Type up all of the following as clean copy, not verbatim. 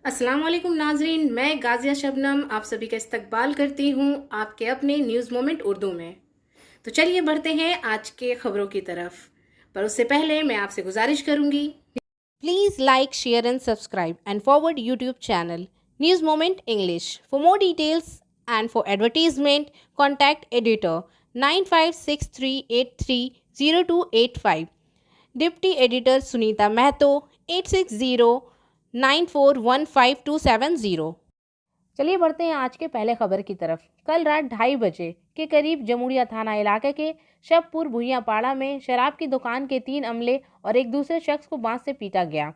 अस्सलाम वालेकुम नाजरीन, मैं गाजिया शबनम आप सभी का इस्तकबाल करती हूँ आपके अपने न्यूज़ मोमेंट उर्दू में। तो चलिए बढ़ते हैं आज के खबरों की तरफ, पर उससे पहले मैं आपसे गुजारिश करूँगी, please like, share and subscribe and forward YouTube channel news moment English for more details and for advertisement contact editor 9563830285, deputy editor Sunita Mahato 8609415270। चलिए बढ़ते हैं आज के पहले खबर की तरफ। कल रात 2:30 बजे के करीब जमुड़िया थाना इलाके के शबपुर भुइयापाड़ा में शराब की दुकान के 3 अमले और एक दूसरे शख्स को बांस से पीटा गया।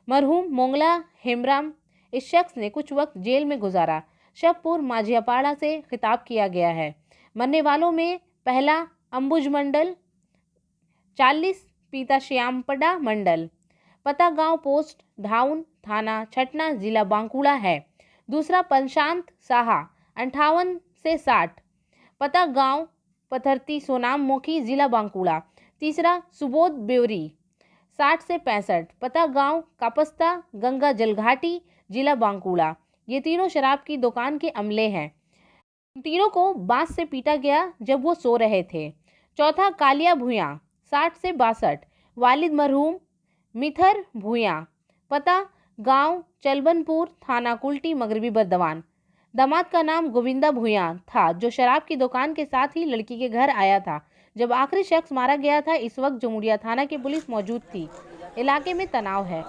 मरहूम मोंगला हेमराम इस शख्स ने कुछ वक्त जेल में गुजारा। शबपुर माझियापाड़ा से खिताब किया गया है। मरने वालों में पहला अंबुज मंडल 40, पिता श्यामपड़ा मंडल, पता गांव पोस्ट ढाउन, थाना छटना, जिला बांकुड़ा है। दूसरा पंशांत साहा 58 से 60, पता गांव पथरती सोनाम मोखी, जिला बांकुड़ा। तीसरा सुबोध बेवरी 60 से 65, पता गांव कापस्ता गंगा जलघाटी, जिला बांकुड़ा। ये तीनों शराब की दुकान के अमले हैं। तीनों को बांस से पीटा गया जब वो सो रहे थे। चौथा कालिया भुइयां 60 से 62, वालिद मरहूम मिथर भुइयां, पता गांव चलबनपुर, थाना कुल्टी, मगरबी बर्दवान। दामाद का नाम गोविंदा भुइयां था जो शराब की दुकान के साथ ही लड़की के घर आया था जब आखिरी शख्स मारा गया था। इस वक्त जमुड़िया थाना की पुलिस मौजूद थी। इलाके में तनाव है।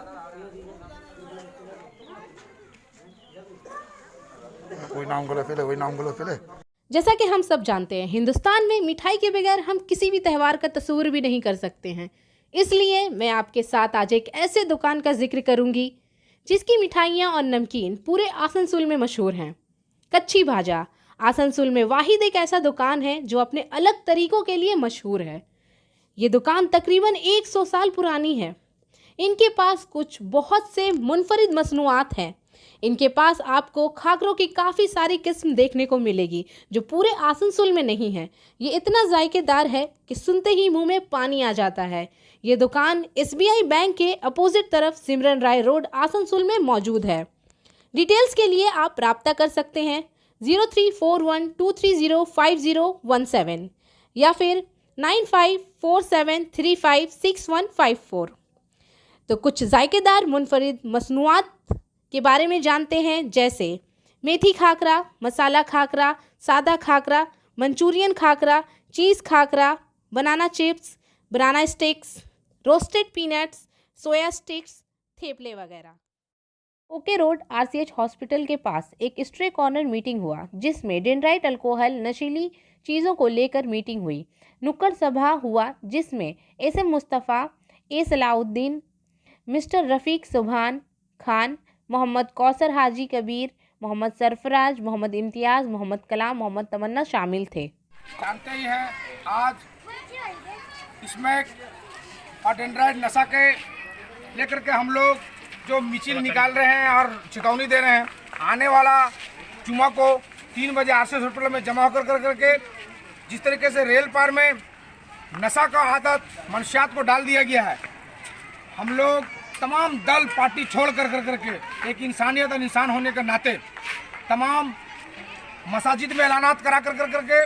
जैसा कि हम सब जानते हैं, हिंदुस्तान में मिठाई के बगैर हम किसी भी त्यौहार का तस्वुर भी नहीं कर सकते हैं। इसलिए मैं आपके साथ आज एक ऐसे दुकान का जिक्र करूंगी जिसकी मिठाइयाँ और नमकीन पूरे आसनसोल में मशहूर हैं। कच्ची भाजा आसनसोल में वाहिद एक ऐसा दुकान है जो अपने अलग तरीकों के लिए मशहूर है। ये दुकान तकरीबन 100 साल पुरानी है। इनके पास कुछ बहुत से मुनफरिद मसनूआत हैं। इनके पास आपको खाकरों की काफ़ी सारी किस्म देखने को मिलेगी जो पूरे आसनसोल में नहीं है। ये इतना जायकेदार है कि सुनते ही मुंह में पानी आ जाता है। ये दुकान SBI बैंक के अपोजिट तरफ सिमरन राय रोड आसनसोल में मौजूद है। डिटेल्स के लिए आप राब्ता कर सकते हैं 0341230517 या फिर 9547356154। तो कुछ जायकेदार मुनफरिद मसनूआत के बारे में जानते हैं, जैसे मेथी खाकरा, मसाला खाकरा, सादा खाकरा, मंचूरियन खाकरा, चीज़ खाकरा, बनाना चिप्स, बनाना स्टिक्स, रोस्टेड पीनट्स, सोया स्टिक्स, थेपले वगैरह। ओके रोड RCH हॉस्पिटल के पास एक स्ट्रे कॉर्नर मीटिंग हुआ जिसमें डेनराइट अल्कोहल नशीली चीज़ों को लेकर मीटिंग हुई। नुक्कड़ सभा हुआ जिसमें SM Mustafa, A Salauddin, mister Rafiq Subhan Khan, Mohammad Kausar हाजी कबीर, मोहम्मद सरफराज, मोहम्मद इम्तियाज़, मोहम्मद कलाम, मोहम्मद तमन्ना शामिल थे। जानते ही हैं आज स्मैक और डेंड्राइट नशा के लेकर के हम लोग जो मिचिल निकाल रहे हैं और चेतावनी दे रहे हैं। आने वाला जुमा को 3 बजे RCH हॉस्पिटल में जमा होकर करके जिस तरीके से रेल पार में नशा का आदत मनशियात को डाल दिया गया है, हम लोग तमाम दल पार्टी छोड़ करके एक इंसानियत और इंसान होने के नाते तमाम मसाजिद में ऐलानात करा करके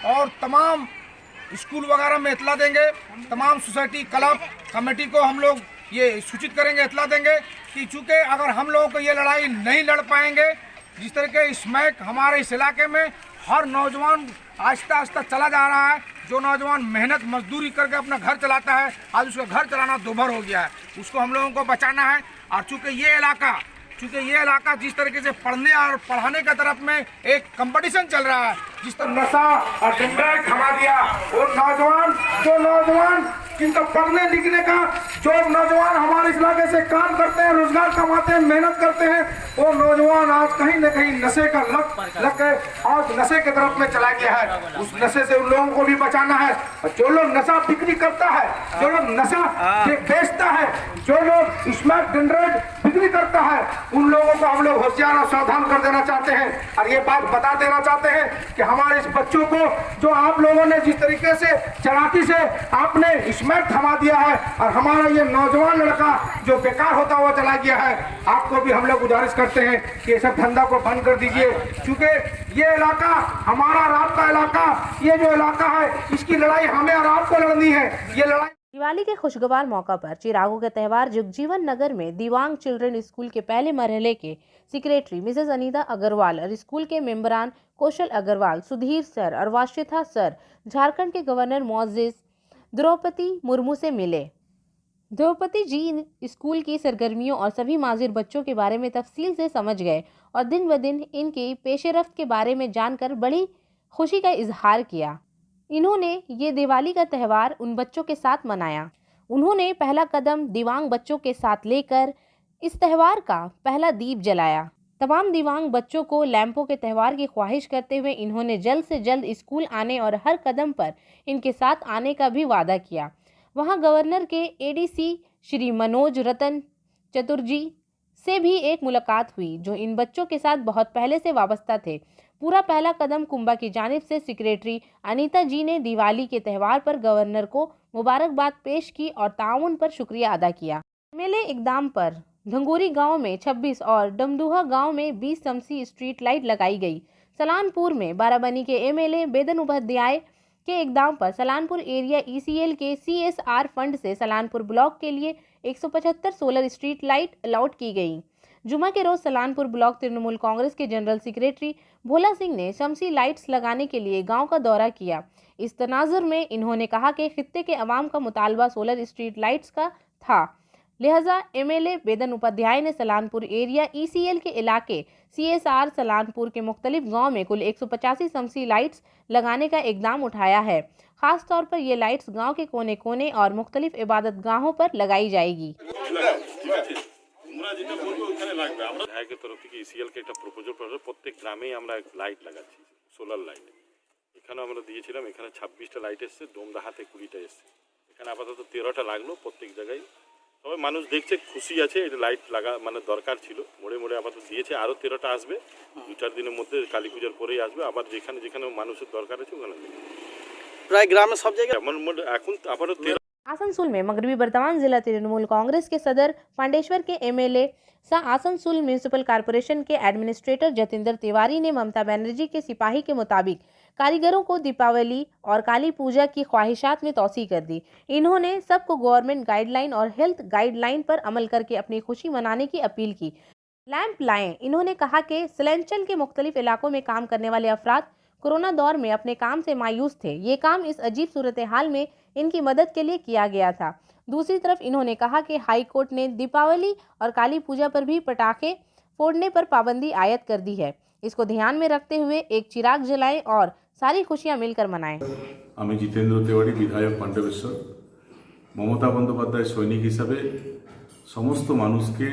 और तमाम स्कूल वगैरह में इतला देंगे। तमाम सोसाइटी क्लब कमेटी को हम लोग ये सूचित करेंगे, इतला देंगे कि चूँकि अगर हम लोगों को ये लड़ाई नहीं लड़ पाएंगे, जिस तरह के स्मैक हमारे इस इलाके में हर नौजवान आहिस्ता आहिस्ता चला जा रहा है। जो नौजवान मेहनत मजदूरी करके अपना घर चलाता है, आज उसका घर चलाना दोभर हो गया है। उसको हम लोगों को बचाना है। और चूँकि ये इलाका जिस तरीके से पढ़ने और पढ़ाने की तरफ में एक कंपटीशन चल रहा है, जिस तरह नशा और डेंड्राइट थमा दिया, वो नौजवान जिनका पढ़ने लिखने का, जो नौजवान हमारे इस इलाके से काम करते हैं, रोजगार कमाते हैं, मेहनत करते हैं, वो नौजवान आज कहीं न कहीं नशे का लग के आज नशे की तरफ में चला गया है। उस नशे से उन लोगों को भी बचाना है। जो लोग नशा बिक्री करता है, जो लोग नशा बेचता है, जो लोग स्मैक डेंड्राइट बिक्री करता है, उन लोगों को हम लोग होशियार और सावधान कर देना चाहते हैं। और ये बात बता देना चाहते हैं कि हमारे इस बच्चों को जो आप लोगों ने जिस तरीके से चालाकी से आपने स्मैक थमा दिया है और हमारा ये नौजवान लड़का जो बेकार होता हुआ चला गया है, आपको भी हम लोग गुजारिश करते हैं कि ये सब धंधा को बंद कर दीजिए, क्योंकि ये इलाका हमारा रात का इलाका, ये जो इलाका है इसकी लड़ाई हमें और आपको लड़नी है। ये लड़ाई दिवाली के खुशगवार मौका पर चिरागों के त्यौहार जगजीवन नगर में दिव्यांग चिल्ड्रन स्कूल के पहले मरहले के सेक्रेटरी मिसेस अनीता अग्रवाल और स्कूल के मेंबरान कौशल अग्रवाल, सुधीर सर और वाशिथा सर झारखंड के गवर्नर मोअज़्ज़िज़ द्रौपदी मुर्मू से मिले। द्रौपदी जी स्कूल की सरगर्मियों और सभी माजिर बच्चों के बारे में तफसील से समझ गए और दिन ब दिन इनकी पेशरफ्त के बारे में जानकर बड़ी खुशी का इजहार किया। इन्होंने ये दिवाली का त्यौहार उन बच्चों के साथ मनाया। उन्होंने पहला कदम दिव्यांग बच्चों के साथ लेकर इस त्यौहार का पहला दीप जलाया। तमाम दिव्यांग बच्चों को लैंपों के त्यौहार की ख्वाहिश करते हुए इन्होंने जल्द से जल्द स्कूल आने और हर कदम पर इनके साथ आने का भी वादा किया। वहां गवर्नर के एडीसी श्री मनोज रतन चतुर्जी से भी एक मुलाकात हुई, जो इन बच्चों के साथ बहुत पहले से वाबस्ता थे। पूरा पहला कदम कुंभा की जानिब से सेक्रेटरी अनीता जी ने दिवाली के त्यौहार पर गवर्नर को मुबारकबाद पेश की और ताउन पर शुक्रिया अदा किया। मेले इकदाम पर धंगूरी गांव में 26 और डमदुहा गांव में 20 शमसी स्ट्रीट लाइट लगाई गई। सलानपुर में बाराबनी के एमएलए बेदन उपाध्याय के इकदाम पर सलानपुर एरिया ईसीएल के सीएसआर फंड से सलानपुर ब्लॉक के लिए 175 सोलर स्ट्रीट लाइट अलॉट की गई। जुमा के रोज सलानपुर ब्लॉक तृणमूल कांग्रेस के जनरल सेक्रेटरी भोला सिंह ने शमसी लाइट्स लगाने के लिए गांव का दौरा किया। इस तनाजुर में इन्होंने कहा कि खित्ते के अवाम का मुतालबा सोलर स्ट्रीट लाइट्स का था, लिहाजा एमएलए बेदन उपाध्याय ने सलानपुर एरिया ईसीएल के इलाके सीएसआर सलानपुर के मुख्तलिफ गांव में कुल 185 शमसी लाइट्स लगाने का इकदाम उठाया है। खास तौर पर ये लाइट्स गांव के कोने कोने और मुख्तलिफ इबादत गाहों पर लगाई जाएगी। বিধায়কের তরফ থেকে ইসিএলকে একটা প্রপোজাল প্রত্যেক গ্রামেই আমরা লাইট লাগাচ্ছি, সোলার লাইট। এখানে আমরা দিয়েছিলাম, এখানে 26টা লাইট এসছে, ডোমদাহাতে 20টা এসছে, এখানে আপাতত 13টা লাগলো প্রত্যেক জায়গায়। সবাই মানুষ দেখছে, খুশি আছে। এটা লাইট লাগা মানে দরকার ছিল, মোড়ে মোড়ে আপাতত দিয়েছে। আরও 13টা আসবে 2-4 দিনের মধ্যে, কালী পূজার পরেই আসবে। আবার যেখানে যেখানে মানুষের দরকার আছে ওখানে প্রায় গ্রামে সব জায়গায় এখন আপাতত 13। आसनसोल में मगरबी बर्दवान जिला तृणमूल कांग्रेस के सदर पांडेश्वर के एमएलए सा आसनसोल म्यूनिसिपल कॉरपोरेशन के एडमिनिस्ट्रेटर जतिंदर तिवारी ने ममता बनर्जी के सिपाही के मुताबिक कारीगरों को दीपावली और काली पूजा की ख्वाहिशात में तौसी कर दी। इन्होंने सबको गवर्नमेंट गाइडलाइन और हेल्थ गाइडलाइन पर अमल करके अपनी खुशी मनाने की अपील की। लैंप लाएं। इन्होंने कहा कि सिलेंचल के मुख्तलिफ इलाकों में काम करने वाले अफराद कोरोना दौर में अपने काम से मायूस थे। ये काम इस अजीब सूरत हाल में इनकी मदद के लिए किया गया था। दूसरी तरफ इन्होंने कहा कि हाई कोर्ट ने दीपावली और काली पूजा पर भी पटाखे फोड़ने पर पाबंदी आयद कर दी है। इसको ध्यान में रखते हुए एक चिराग जलाएं और सारी खुशियां मिलकर मनाएं। আমি জিতেন্দ্র তেওয়ারি, বিধায়ক পাণ্ডবেশ্বর। মমতা বন্দ্যোপাধ্যায় সৈনিক হিসাবে সমস্ত মানুষকে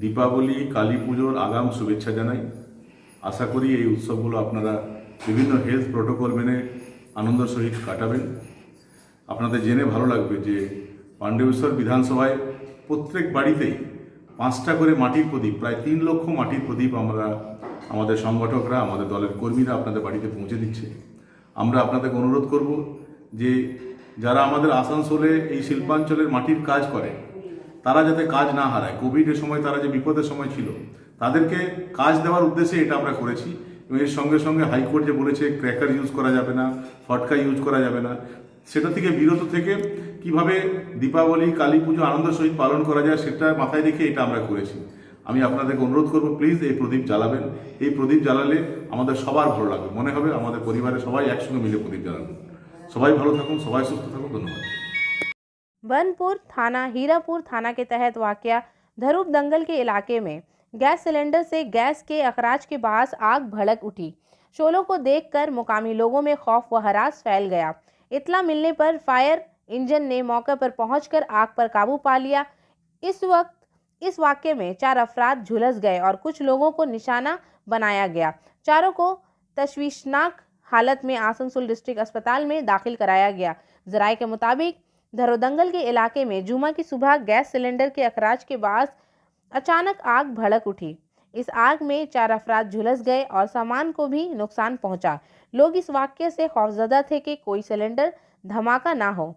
দীপাবলি কালী পুজোর আগাম শুভেচ্ছা জানাই। আশা করি এই উৎসবগুলো আপনারা বিভিন্ন হেলথ প্রোটোকল মেনে আনন্দের সহিত কাটাবেন। আপনাদের জেনে ভালো লাগবে যে পাণ্ডবেশ্বর বিধানসভায় প্রত্যেক বাড়িতেই 5টা করে মাটির প্রদীপ, প্রায় 3 লক্ষ মাটির প্রদীপ আমরা আমাদের সংগঠকরা, আমাদের দলের কর্মীরা আপনাদের বাড়িতে পৌঁছে দিচ্ছে। আমরা আপনাদেরকে অনুরোধ করব যে যারা আমাদের আসানসোলে এই শিল্পাঞ্চলের মাটির কাজ করে তারা যাতে কাজ না হারায়। কোভিডের সময় তারা যে বিপদের সময় ছিল, তাদেরকে কাজ দেওয়ার উদ্দেশ্যে এটা আমরা করেছি। এবং এর সঙ্গে সঙ্গে হাইকোর্ট যে বলেছে ক্র্যাকার ইউজ করা যাবে না, ফটকা ইউজ করা যাবে না, সেটা থেকে বিরত থেকে কিভাবে দীপাবলি কালী পুজো আনন্দের সহিত পালন করা যায় সেটা মাথায় রেখে এটা আমরা করেছি। আমি আপনাদেরকে অনুরোধ করব, প্লিজ এই প্রদীপ জ্বালাবেন। এই প্রদীপ জ্বালালে আমাদের সবার ভালো লাগবে, মনে হবে আমাদের পরিবারের সবাই একসঙ্গে মিলে প্রদীপ জ্বালাবেন। সবাই ভালো থাকুন, সবাই সুস্থ থাকুন। ধন্যবাদ। बनपुर थाना हीरापुर थाना के तहत वाक़या धरूप दंगल के इलाके में गैस सिलेंडर से गैस के अखराज के पास आग भड़क उठी। शोलों को देखकर मुकामी लोगों में खौफ व हरास फैल गया। इत्ला मिलने पर फायर इंजन ने मौके पर पहुंचकर आग पर काबू पा लिया। इस वाक़ये में 4 अफराद झुलस गए और कुछ लोगों को निशाना बनाया गया। चारों को तशवीशनाक हालत में आसनसोल डिस्ट्रिक्ट अस्पताल में दाखिल कराया गया। जराये के मुताबिक धरोदंगल के इलाके में जुमा की सुबह गैस सिलेंडर के अखराज के बाद अचानक आग भड़क उठी। इस आग में 4 अफराद झुलस गए और सामान को भी नुकसान पहुंचा। लोग इस वाकये से खौफजदा थे कि कोई सिलेंडर धमाका ना हो।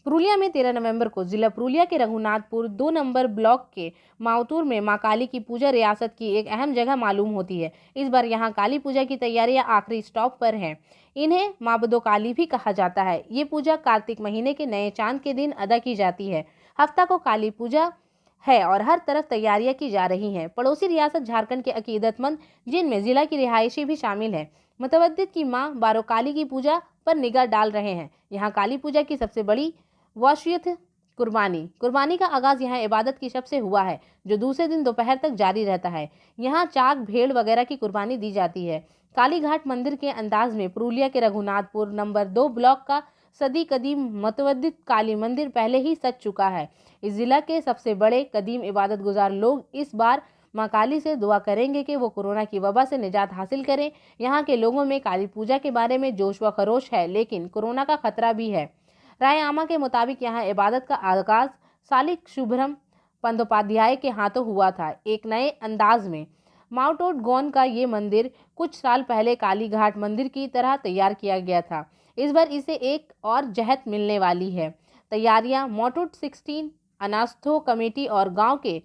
पुरुलिया में 13 नवंबर को जिला पुरुलिया के रघुनाथपुर 2 नंबर ब्लॉक के मावतूर में मां काली की पूजा रियासत की एक अहम जगह मालूम होती है। इस बार यहां काली पूजा की तैयारियां आखिरी स्टॉप पर हैं। इन्हें माबदो काली भी कहा जाता है। ये पूजा कार्तिक महीने के नए चांद के दिन अदा की जाती है। हफ्ता को काली पूजा है और हर तरफ तैयारियां की जा रही हैं। पड़ोसी रियासत झारखंड के अकीदतमंद, जिनमें जिला की रिहायशी भी शामिल है, मुतवद्दिद की मां बारो काली की पूजा पर निगाह डाल रहे हैं। यहाँ काली पूजा की सबसे बड़ी वाशियत कुर्बानी का आगाज यहाँ इबादत की शब से हुआ है, जो दूसरे दिन दोपहर तक जारी रहता है। यहाँ चाक, भेड़ वगैरह की कुर्बानी दी जाती है। काली घाट मंदिर के अंदाज में पुरुलिया के रघुनाथपुर नंबर 2 ब्लॉक का सदी कदीम मुतवद्दिद काली मंदिर पहले ही सज चुका है। इस जिला के सबसे बड़े कदीम इबादत गुजार लोग इस बार मां काली से दुआ करेंगे कि वो कोरोना की वबा से निजात हासिल करें। यहाँ के लोगों में काली पूजा के बारे में जोश व खरोश है, लेकिन कोरोना का खतरा भी है। राय आमा के मुताबिक यहाँ इबादत का आगाज सालिक शुभ्रम बंदोपाध्याय के हाथों हुआ था। एक नए अंदाज में माउंटोट गौन का ये मंदिर कुछ साल पहले काली घाट मंदिर की तरह तैयार किया गया था। इस बार इसे एक और जहत मिलने वाली है। तैयारियां माउंटोट 16 अनास्थो कमेटी और गांव के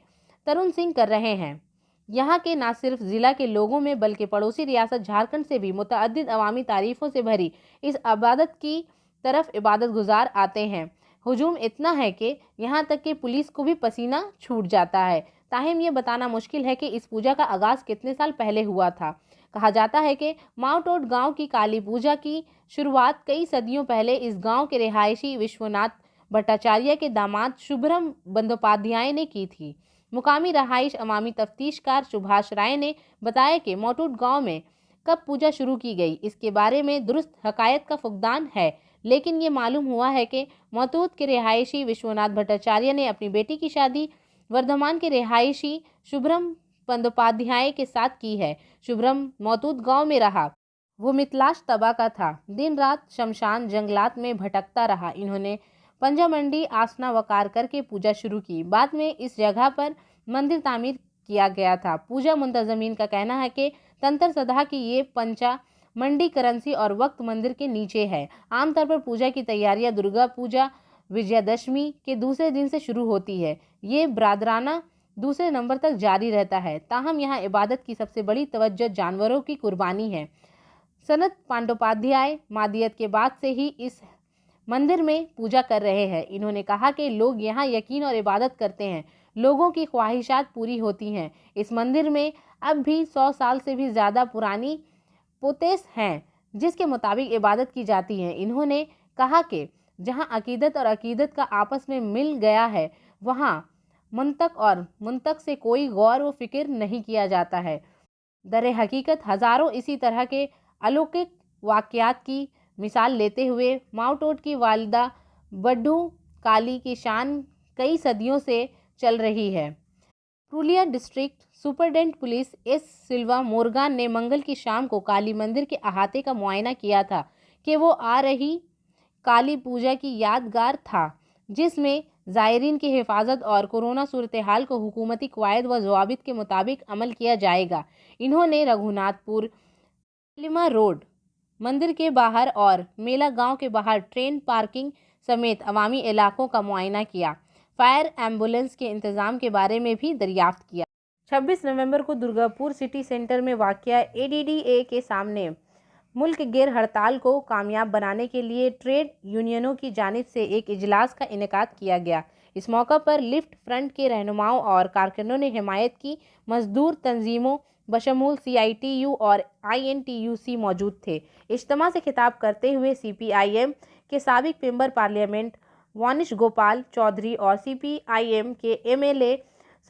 तरुण सिंह कर रहे हैं। यहाँ के न सिर्फ जिला के लोगों में बल्कि पड़ोसी रियासत झारखंड से भी मुतअद्दिद अवामी तारीफों से भरी इस इबादत की तरफ इबादत गुजार आते हैं। हुजूम इतना है कि यहाँ तक कि पुलिस को भी पसीना छूट जाता है। ताहिम ये बताना मुश्किल है कि इस पूजा का आगाज कितने साल पहले हुआ था। कहा जाता है कि माउंटोट गांव की काली पूजा की शुरुआत कई सदियों पहले इस गांव के रिहायशी विश्वनाथ भट्टाचार्य के दामाद शुभ्रम बंदोपाध्याय ने की थी। मुकामी रहाइश अवामी तफ्तीशकार सुभाष राय ने बताया कि माउंटोट गांव में कब पूजा शुरू की गई, इसके बारे में दुरुस्त हकायत का फुकदान है, लेकिन ये मालूम हुआ है कि मौतूद के रिहायशी विश्वनाथ भट्टाचार्य ने अपनी बेटी की शादी वर्धमान के रिहायशी शुभ्रम बंदोपाध्याय के साथ की है। शुभ्रम मौतूद गांव में रहा। वो मितलाश तबा का था। दिन रात शमशान जंगलात में भटकता रहा। इन्होंने पंजामंडी आसना वकार करके पूजा शुरू की। बाद में इस जगह पर मंदिर तामीर किया गया था। पूजा मुंतजमीन का कहना है कि तंत्र सदा की ये पंचा मंडी करेंसी और वक्त मंदिर के नीचे है। आमतौर पर पूजा की तैयारियां दुर्गा पूजा विजयादशमी के दूसरे दिन से शुरू होती है। ये ब्रादराना दूसरे नंबर तक जारी रहता है। ताहम यहाँ इबादत की सबसे बड़ी तवज्जो जानवरों की कुर्बानी है। सनत पांडोपाध्याय मादियत के बाद से ही इस मंदिर में पूजा कर रहे हैं। इन्होंने कहा कि लोग यहाँ यकीन और इबादत करते हैं, लोगों की ख्वाहिशात पूरी होती हैं। इस मंदिर में अब भी 100 साल से भी ज़्यादा पुरानी पोतेस हैं, जिसके मुताबिक इबादत की जाती है। इन्होंने कहा कि जहाँ अकीदत और अकीदत का आपस में मिल गया है, वहाँ मुंतक और मुंतक से कोई गौर व फिक्र नहीं किया जाता है। दर हकीकत हज़ारों इसी तरह के अलौकिक वाक़यात की मिसाल लेते हुए माउंटोट की वालिदा बड्डू काली की शान कई सदियों से चल रही है। Purulia district superintendent police S Silva Morgan ने मंगल की शाम को काली मंदिर के अहाते का मुआयना किया था कि वो आ रही काली पूजा की यादगार था, जिसमें ज़ायरीन की हिफाजत और कोरोना सूरत हाल को हुकूमती क़वायद व ज़वाबित के मुताबिक अमल किया जाएगा। इन्होंने रघुनाथपुर लिमा रोड मंदिर के बाहर और मेला गांव के बाहर ट्रेन पार्किंग समेत अवामी इलाकों का मुआयना किया। फायर एम्बुलेंस के इंतज़ाम के बारे में भी दरियाफ्त किया। 26 नवंबर को दुर्गापुर सिटी सेंटर में वाक़या ADDA के सामने मुल्क गिर हड़ताल को कामयाब बनाने के लिए ट्रेड यूनियनों की जानिब से एक इजलास का इनेकाद किया गया। इस मौका पर लिफ्ट फ्रंट के रहनुमाओं और कारकुनों ने हिमायत की मजदूर तंजीमों बशमूल CITU और INTUC मौजूद थे। इज्तिमा से खिताब करते हुए CPIM के साबिक मेंबर पार्लियामेंट वानिश गोपाल चौधरी और CPIM के MLA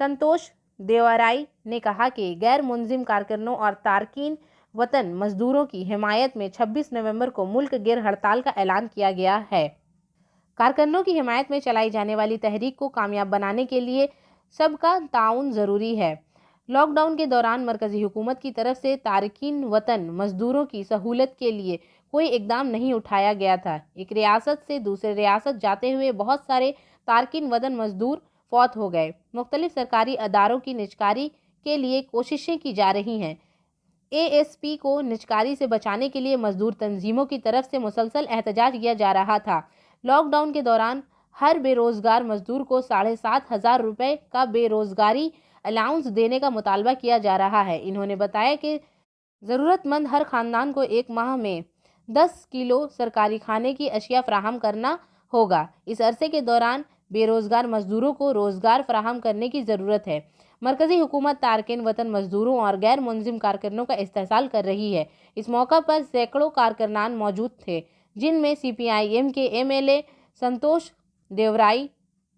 संतोष देवराई ने कहा कि गैर मुंजिम कारकुनों और तारकीन वतन मजदूरों की हिमायत में 26 नवंबर को मुल्क गिर हड़ताल का ऐलान किया गया है। कारकुनों की हिमायत में चलाई जाने वाली तहरीक को कामयाब बनाने के लिए सबका ताउन ज़रूरी है। लॉकडाउन के दौरान मरकज़ी हुकूमत की तरफ से तारकीन वतन मजदूरों की सहूलत के लिए कोई इकदाम नहीं उठाया गया था। एक रियासत से दूसरे रियासत जाते हुए बहुत सारे तारकीन वतन मजदूर फौत हो गए। मुख्तलिफ सरकारी अदारों की निजकारी के लिए कोशिशें की जा रही हैं। एएसपी को निजकारी से बचाने के लिए मजदूर तंजीमों की तरफ से मुसलसल एहतजाज किया जा रहा था। लॉकडाउन के दौरान हर बेरोजगार मजदूर को 7,500 रुपये का बेरोजगारी अलाउंस देने का मुतालबा किया जा रहा है। इन्होंने बताया कि ज़रूरतमंद हर खानदान को एक माह में 10 किलो सरकारी खाने की अशिया फराहम करना होगा। इस अरसे के दौरान बेरोजगार मजदूरों को रोजगार फराहम करने की ज़रूरत है। मरकज़ी हुकूमत तारकिन वतन मजदूरों और गैर मुंजिम कारकुनों का इस्तेहसाल कर रही है। इस मौका पर सैकड़ों कारकुनान मौजूद थे, जिनमें CPIM के MLA संतोष देवराई,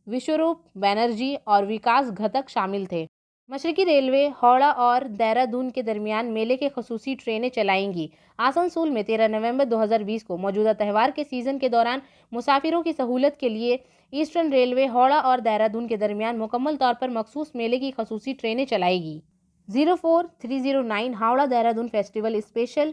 विश्वरूप बैनर्जी और विकास घटक शामिल थे। मशरकी रेलवे हावड़ा और देहरादून के दरमियान मेले के खसूसी ट्रेनें चलाएंगी। आसनसोल में 13 नवंबर 2020 को मौजूदा त्यौहार के सीज़न के दौरान मुसाफिरों की सहूलत के लिए ईस्टर्न रेलवे हावड़ा और देहरादून के दरमियान मुकम्मल तौर पर मखसूस मेले की खसूसी ट्रेनें चलाएगी। 04309 Howrah Dehradun festival special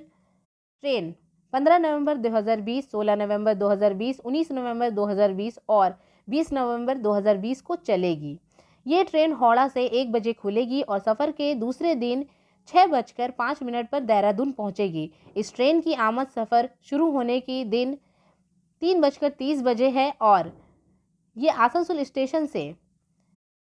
train 15 नवंबर 2020, 16 नवंबर 2020, 19 नवंबर 2020 और 20 नवंबर 2020 को चलेगी। ये ट्रेन हावड़ा से 1 बजे खुलेगी और सफ़र के दूसरे दिन 6:05 पर देहरादून पहुंचेगी। इस ट्रेन की आमद सफ़र शुरू होने की दिन 3:30 बजे है और ये आसनसोल स्टेशन से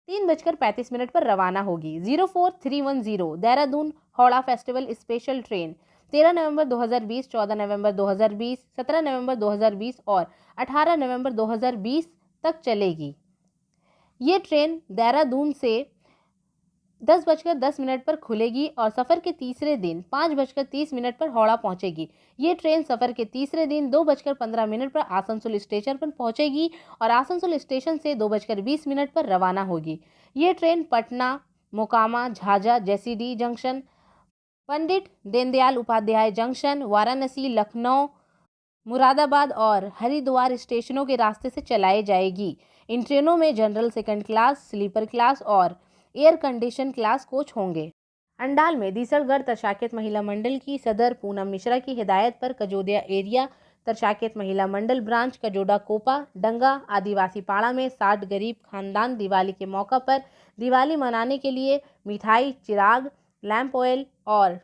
3:35 पर रवाना होगी। 04310 Dehradun Howrah festival special train 13 नवंबर 2020, 14 नवंबर 2020, 17 नवंबर 2020 और 18 नवंबर 2020 तक चलेगी। ये ट्रेन देहरादून से 10:10 पर खुलेगी और सफ़र के तीसरे दिन 5:30 पर हावड़ा पहुंचेगी। ये ट्रेन सफ़र के तीसरे दिन 2:15 पर आसनसोल स्टेशन पर पहुंचेगी और आसनसोल स्टेशन से 2:20 पर रवाना होगी। ये train Patna, Mokama, Jhajha, जैसीडी junction, Pandit Deendayal Upadhyay junction, Varanasi, Lucknow, Moradabad और हरिद्वार स्टेशनों के रास्ते से चलाई जाएगी। इन ट्रेनों में general second class, sleeper class और एयर कंडीशन क्लास कोच होंगे। अंडाल में दीसलगढ़ तरशाकेत महिला मंडल की सदर पूनम मिश्रा की हिदायत पर कजोदिया एरिया तरशाकेत महिला मंडल ब्रांच कजोडा कोपा डंगा आदिवासी पाड़ा में 60 गरीब खानदान दिवाली के मौका पर दिवाली मनाने के लिए मिठाई, चिराग, लैंप ऑयल और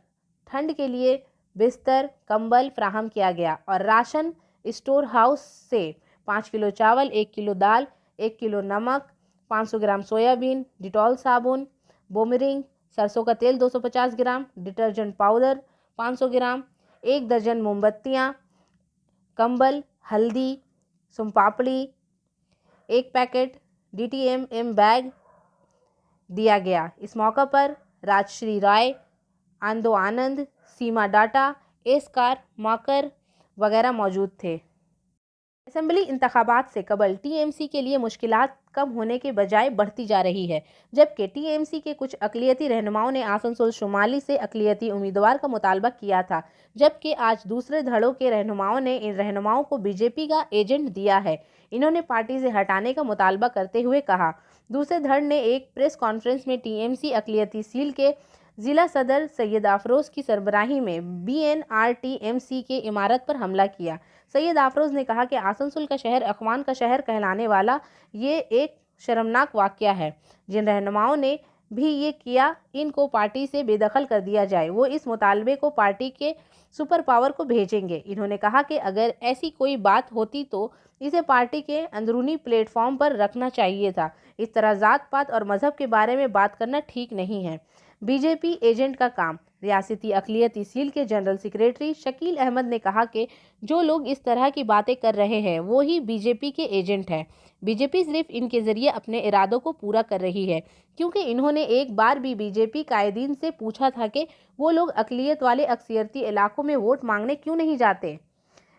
ठंड के लिए बिस्तर, कंबल फ्राहम किया गया और राशन स्टोर हाउस से 5 किलो चावल, 1 किलो दाल, 1 किलो नमक, 500 ग्राम सोयाबीन, डिटॉल साबुन, बोमरिंग, सरसों का तेल 250 ग्राम, डिटर्जेंट पाउडर 500 ग्राम, 1 दर्जन मोमबत्तियाँ, कंबल, हल्दी, सुमपापड़ी, 1 पैकेट DTMM बैग दिया गया। इस मौका पर राजश्री राय, आंदो आनंद, सीमा डाटा, एसकार माकर वगैरह मौजूद थे। असेंबली इंतखाबात से कबल TMC के लिए मुश्किलात कम होने के बजाय बढ़ती जा रही है, जबकि TMC के कुछ अक़लियती रहनुमाओं ने आसनसोल शुमाली से अक़लियती उम्मीदवार का मुतालबा किया था, जबकि आज दूसरे धड़ों के रहनुमाओं ने इन रहनुमाओं को BJP का एजेंट दिया है। इन्होंने पार्टी से हटाने का मुतालबा करते हुए कहा। दूसरे धड़ ने एक प्रेस कॉन्फ्रेंस में TMC अक़लियती सील के ज़िला सदर सैयद आफरोज़ की सरबराही में BNRTMC के इमारत पर हमला किया। सैयद आफरोज़ ने कहा कि आसनसोल का शहर अखवान का शहर कहलाने वाला ये एक शर्मनाक वाक़या है। जिन रहनुमाओं ने भी ये किया, इनको पार्टी से बेदखल कर दिया जाए। वो इस मुतालबे को पार्टी के सुपर पावर को भेजेंगे। इन्होंने कहा कि अगर ऐसी कोई बात होती तो इसे पार्टी के अंदरूनी प्लेटफॉर्म पर रखना चाहिए था। इस तरह जात पात और मज़हब के बारे में बात करना ठीक नहीं है। BJP एजेंट का काम। रियासती अक़लियती सील के जनरल सेक्रेटरी शकील अहमद ने कहा कि जो लोग इस तरह की बातें कर रहे हैं वो ही BJP के एजेंट हैं। BJP सिर्फ इनके ज़रिए अपने इरादों को पूरा कर रही है, क्योंकि इन्होंने एक बार भी BJP कायदीन से पूछा था कि वो लोग अक़लियत वाले अक्सरियती इलाकों में वोट मांगने क्यों नहीं जाते।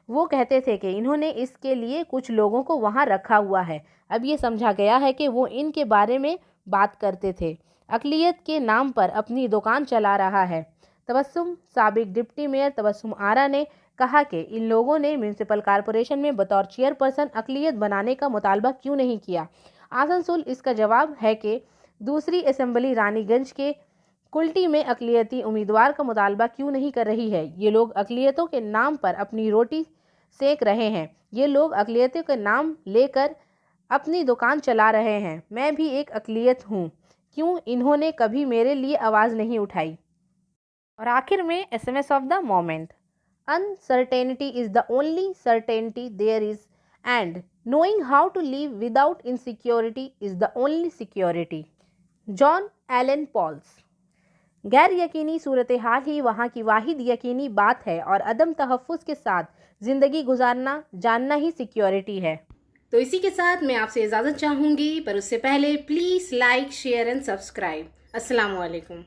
वो कहते थे कि इन्होंने इसके लिए कुछ लोगों को वहाँ रखा हुआ है। अब ये समझा गया है कि वो इनके बारे में बात करते थे। अक़लियत के नाम पर अपनी दुकान चला रहा है। तबस्सुम साबिक डिप्टी मेयर तबस्सुम आरा ने कहा कि इन लोगों ने म्यूनसिपल कॉरपोरेशन में बतौर चेयरपर्सन अक़लियत बनाने का मुतालबा क्यों नहीं किया। आसनसोल इसका जवाब है कि दूसरी असेंबली रानीगंज के कुल्टी में अक़लियती उम्मीदवार का मुतालबा क्यों नहीं कर रही है। ये लोग अक़लियतों के नाम पर अपनी रोटी सेक रहे हैं। ये लोग अक़लियतों के नाम लेकर अपनी दुकान चला रहे हैं। मैं भी एक अक़लियत हूँ। क्यों इन्होंने कभी मेरे लिए आवाज़ नहीं उठाई। और आखिर में SMS of the moment, uncertainty is the only certainty there is and knowing how to live without insecurity is the only security. John Allen Paulos. गैर यकीनी सूरत हाल ही वहाँ की वाहिद यकीनी बात है और अदम तहफ़्फ़ुज़ के साथ ज़िंदगी गुजारना जानना ही सिक्योरिटी है। तो इसी के साथ मैं आपसे इजाज़त चाहूँगी, पर उससे पहले please like, share and subscribe. अस्सलाम वालेकुम।